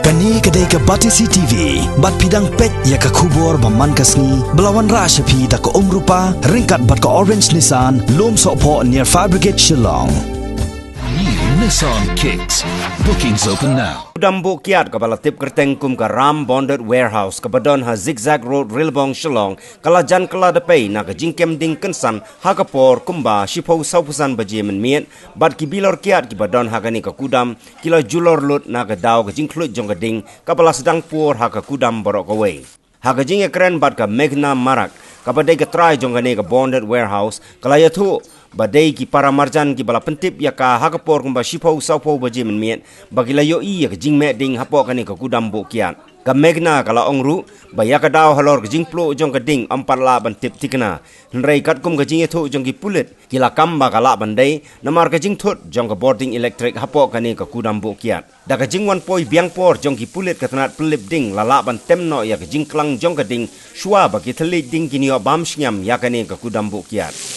Kani kedai ke Batisi TV, bat pidang pet ya ke kubur baman kasni, belawan rasyapi tak ke rupa, ringkat bat ke Orange Nissan, lom sokpo near Fire Brigade Shillong. New Nissan Kicks. Bookings open now. Dambu kiat kapala tip kerteng kum ka Ram Bonded Warehouse kabadon ha Zigzag Road Rilbong Shillong kalajan kala depay na ka jingkem ding kensan ha kapor kumba shipo saupusan baje men miet bad ki bilor kiat ki badon ha kani ka kudam kila julor lut na ka daw ka jingklut jong ka ding kapala sedang pur ha ka kudam borok away ha ka jing ekren bad ka Megna Marak kapadai ka try jong ka Bonded Warehouse kalaya tu badai ki para marjan ki bala pentip ya ka hakapor kumba shipo saupo baje men miet bagila yo i ya jing me ding hapo kani ka kudam bo kiat ka Megna kala ongru ba ya ka daw halor ka jing plo jong ka ding ampar la ban tip tikna nrei kat kum ka jing etho jong ki pulit kila kamba kala bandai namar ka jing thot jong ka boarding electric hapo kani ka kudam bo kiat da ka jing wan poi biang por jong ki pulit ka tanat pelip ding lala ban temno ya ka jing klang jong ka ding shwa ba ki thali ding ki ni bam shnyam ya kani ka kudam bo kiat